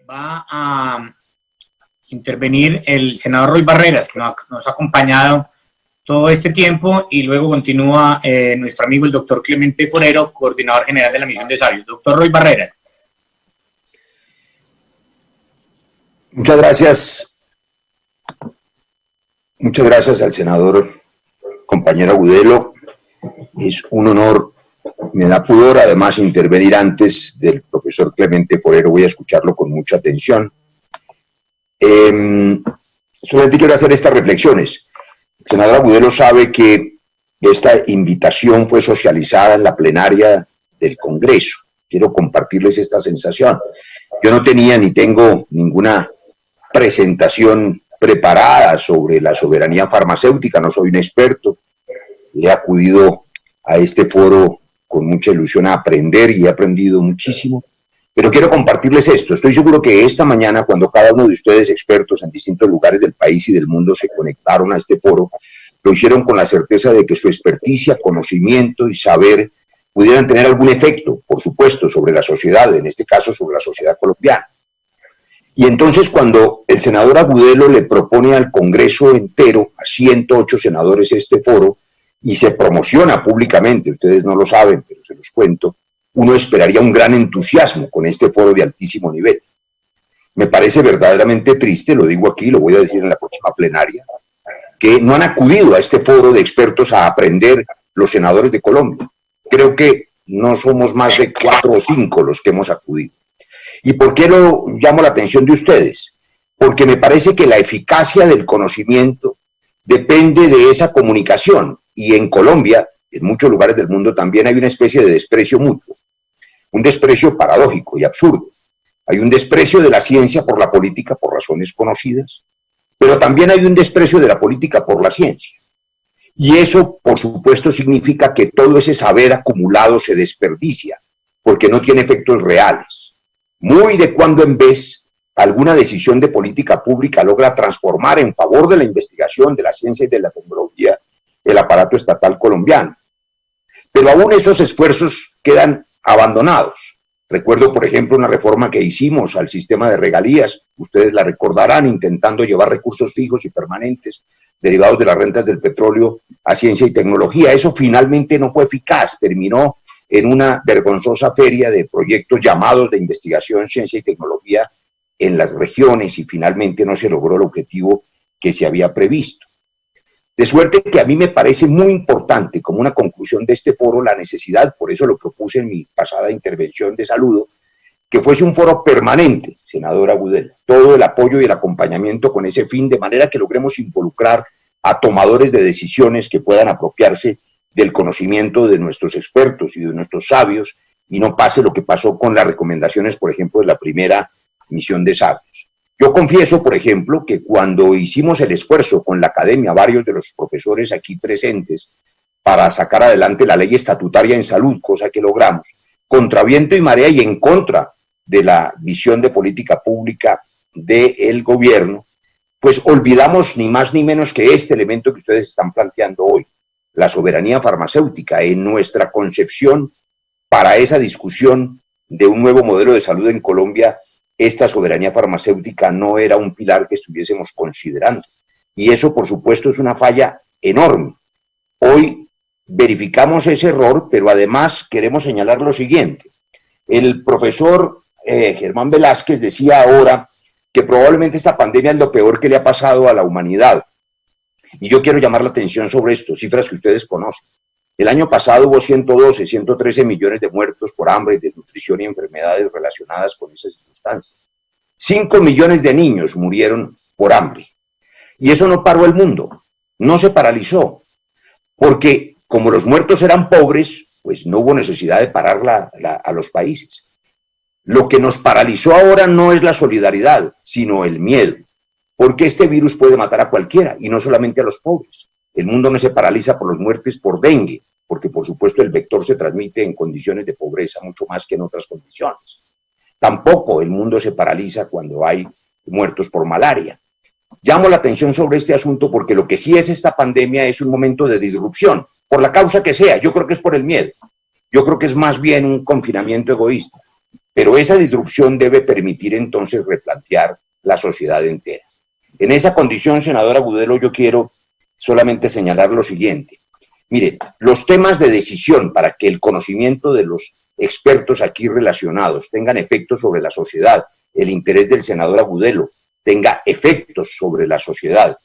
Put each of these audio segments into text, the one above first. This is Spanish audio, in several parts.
Va a intervenir el senador Roy Barreras, que nos ha acompañado todo este tiempo, y luego continúa nuestro amigo el doctor Clemente Forero, coordinador general de la Misión de Sabios. Doctor Roy Barreras. Muchas gracias. Muchas gracias al senador compañero Agudelo. Es un honor, me da pudor además intervenir antes del profesor Clemente Forero, voy a escucharlo con mucha atención. Solamente quiero hacer estas reflexiones. El senador Agudelo sabe que esta invitación fue socializada en la plenaria del Congreso. Quiero compartirles esta sensación. Yo no tenía ni tengo ninguna presentación preparada sobre la soberanía farmacéutica, no soy un experto. He acudido a este foro con mucha ilusión a aprender y he aprendido muchísimo. Pero quiero compartirles esto. Estoy seguro que esta mañana, cuando cada uno de ustedes, expertos en distintos lugares del país y del mundo, se conectaron a este foro, lo hicieron con la certeza de que su experticia, conocimiento y saber pudieran tener algún efecto, por supuesto, sobre la sociedad, en este caso sobre la sociedad colombiana. Y entonces, cuando el senador Agudelo le propone al Congreso entero, a 108 senadores, este foro, y se promociona públicamente, ustedes no lo saben, pero se los cuento, uno esperaría un gran entusiasmo con este foro de altísimo nivel. Me parece verdaderamente triste, lo digo aquí, lo voy a decir en la próxima plenaria, que no han acudido a este foro de expertos a aprender los senadores de Colombia. Creo que no somos más de 4 o 5 los que hemos acudido. ¿Y por qué lo llamo la atención de ustedes? Porque me parece que la eficacia del conocimiento depende de esa comunicación. Y en Colombia, en muchos lugares del mundo, también hay una especie de desprecio mutuo. Un desprecio paradójico y absurdo. Hay un desprecio de la ciencia por la política por razones conocidas, pero también hay un desprecio de la política por la ciencia. Y eso, por supuesto, significa que todo ese saber acumulado se desperdicia, porque no tiene efectos reales. Muy de cuando en vez, alguna decisión de política pública logra transformar en favor de la investigación, de la ciencia y de la tecnología el aparato estatal colombiano. Pero aún esos esfuerzos quedan abandonados. Recuerdo, por ejemplo, una reforma que hicimos al sistema de regalías, ustedes la recordarán, intentando llevar recursos fijos y permanentes derivados de las rentas del petróleo a ciencia y tecnología. Eso finalmente no fue eficaz, terminó en una vergonzosa feria de proyectos llamados de investigación, ciencia y tecnología en las regiones y finalmente no se logró el objetivo que se había previsto. De suerte que a mí me parece muy importante, como una conclusión de este foro, la necesidad, por eso lo propuse en mi pasada intervención de saludo, que fuese un foro permanente, senador Agudelo, todo el apoyo y el acompañamiento con ese fin, de manera que logremos involucrar a tomadores de decisiones que puedan apropiarse del conocimiento de nuestros expertos y de nuestros sabios, y no pase lo que pasó con las recomendaciones, por ejemplo, de la primera misión de sabios. Yo confieso, por ejemplo, que cuando hicimos el esfuerzo con la academia, varios de los profesores aquí presentes, para sacar adelante la ley estatutaria en salud, cosa que logramos, contra viento y marea y en contra de la visión de política pública del gobierno, pues olvidamos ni más ni menos que este elemento que ustedes están planteando hoy, la soberanía farmacéutica. En nuestra concepción para esa discusión de un nuevo modelo de salud en Colombia, esta soberanía farmacéutica no era un pilar que estuviésemos considerando. Y eso, por supuesto, es una falla enorme. Hoy verificamos ese error, pero además queremos señalar lo siguiente. El profesor Germán Velázquez decía ahora que probablemente esta pandemia es lo peor que le ha pasado a la humanidad. Y yo quiero llamar la atención sobre esto, cifras que ustedes conocen. El año pasado hubo 112, 113 millones de muertos por hambre, desnutrición y enfermedades relacionadas con esas circunstancias. 5 millones de niños murieron por hambre. Y eso no paró el mundo, no se paralizó, porque como los muertos eran pobres, pues no hubo necesidad de parar a los países. Lo que nos paralizó ahora no es la solidaridad, sino el miedo, porque este virus puede matar a cualquiera, y no solamente a los pobres. El mundo no se paraliza por los muertes por dengue, porque por supuesto el vector se transmite en condiciones de pobreza mucho más que en otras condiciones. Tampoco el mundo se paraliza cuando hay muertos por malaria. Llamo la atención sobre este asunto porque lo que sí es esta pandemia es un momento de disrupción, por la causa que sea. Yo creo que es por el miedo. Yo creo que es más bien un confinamiento egoísta. pero esa disrupción debe permitir entonces replantear la sociedad entera. En esa condición, senadora Agudelo, yo quiero solamente señalar lo siguiente. Mire, los temas de decisión para que el conocimiento de los expertos aquí relacionados tengan efectos sobre la sociedad, el interés del senador Agudelo tenga efectos sobre la sociedad,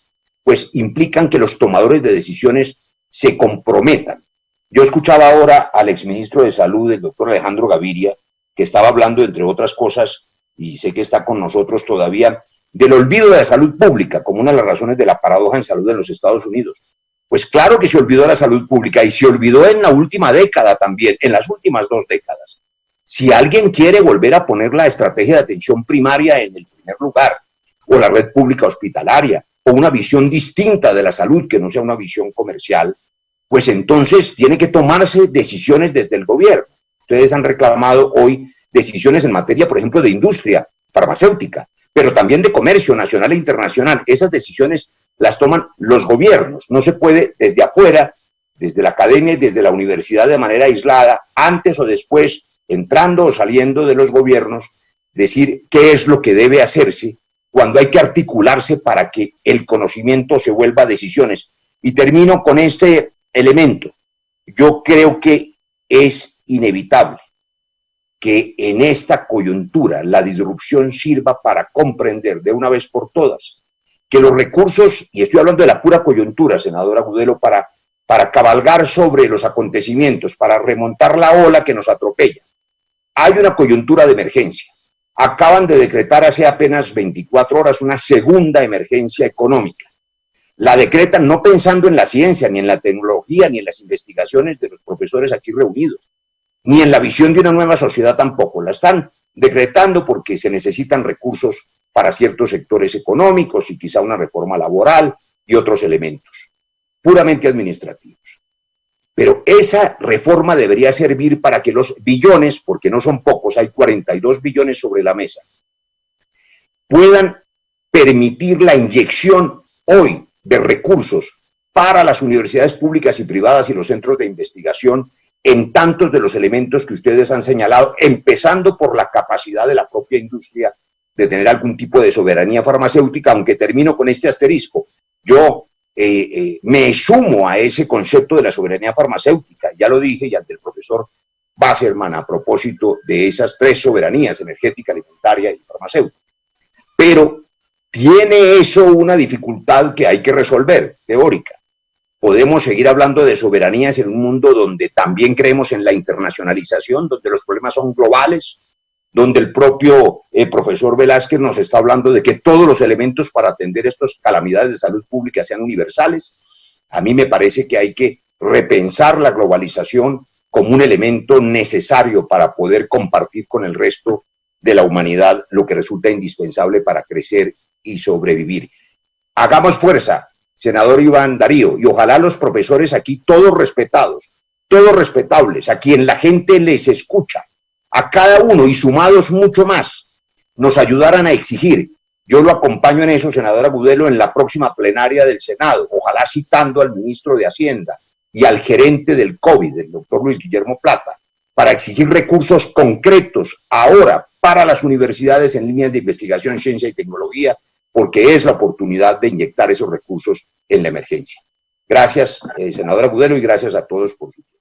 pues implican que los tomadores de decisiones se comprometan. Yo escuchaba ahora al exministro de Salud, el doctor Alejandro Gaviria, que estaba hablando, entre otras cosas, y sé que está con nosotros todavía, del olvido de la salud pública como una de las razones de la paradoja en salud en los Estados Unidos. Pues claro que se olvidó de la salud pública y se olvidó en la última década también, en las últimas 2 décadas. Si alguien quiere volver a poner la estrategia de atención primaria en el primer lugar, o la red pública hospitalaria, o una visión distinta de la salud que no sea una visión comercial, pues entonces tiene que tomarse decisiones desde el gobierno. Ustedes han reclamado hoy decisiones en materia, por ejemplo, de industria farmacéutica, pero también de comercio nacional e internacional. Esas decisiones las toman los gobiernos. No se puede desde afuera, desde la academia y desde la universidad de manera aislada, antes o después, entrando o saliendo de los gobiernos, decir qué es lo que debe hacerse cuando hay que articularse para que el conocimiento se vuelva decisiones. Y termino con este elemento. Yo creo que es inevitable que en esta coyuntura la disrupción sirva para comprender de una vez por todas que los recursos, y estoy hablando de la pura coyuntura, senadora Agudelo, para cabalgar sobre los acontecimientos, para remontar la ola que nos atropella. Hay una coyuntura de emergencia. Acaban de decretar hace apenas 24 horas una segunda emergencia económica. La decretan no pensando en la ciencia, ni en la tecnología, ni en las investigaciones de los profesores aquí reunidos, ni en la visión de una nueva sociedad tampoco. La están decretando porque se necesitan recursos para ciertos sectores económicos y quizá una reforma laboral y otros elementos puramente administrativos. Pero esa reforma debería servir para que los billones, porque no son pocos, hay 42 billones sobre la mesa, puedan permitir la inyección hoy de recursos para las universidades públicas y privadas y los centros de investigación en tantos de los elementos que ustedes han señalado, empezando por la capacidad de la propia industria de tener algún tipo de soberanía farmacéutica, aunque termino con este asterisco. Yo me sumo a ese concepto de la soberanía farmacéutica, ya lo dije, y ante el profesor Wasserman a propósito de esas 3 soberanías, energética, alimentaria y farmacéutica. Pero tiene eso una dificultad que hay que resolver, teórica. Podemos seguir hablando de soberanías en un mundo donde también creemos en la internacionalización, donde los problemas son globales, donde el propio profesor Velázquez nos está hablando de que todos los elementos para atender estas calamidades de salud pública sean universales. A mí me parece que hay que repensar la globalización como un elemento necesario para poder compartir con el resto de la humanidad lo que resulta indispensable para crecer y sobrevivir. Hagamos fuerza, senador Iván Darío, y ojalá los profesores aquí, todos respetados, todos respetables, a quien la gente les escucha, a cada uno y sumados mucho más, nos ayudaran a exigir. Yo lo acompaño en eso, senador Agudelo, en la próxima plenaria del Senado, ojalá citando al ministro de Hacienda y al gerente del COVID, el doctor Luis Guillermo Plata, para exigir recursos concretos ahora para las universidades en líneas de investigación, ciencia y tecnología, porque es la oportunidad de inyectar esos recursos en la emergencia. Gracias, senador Agudelo, y gracias a todos por su tiempo.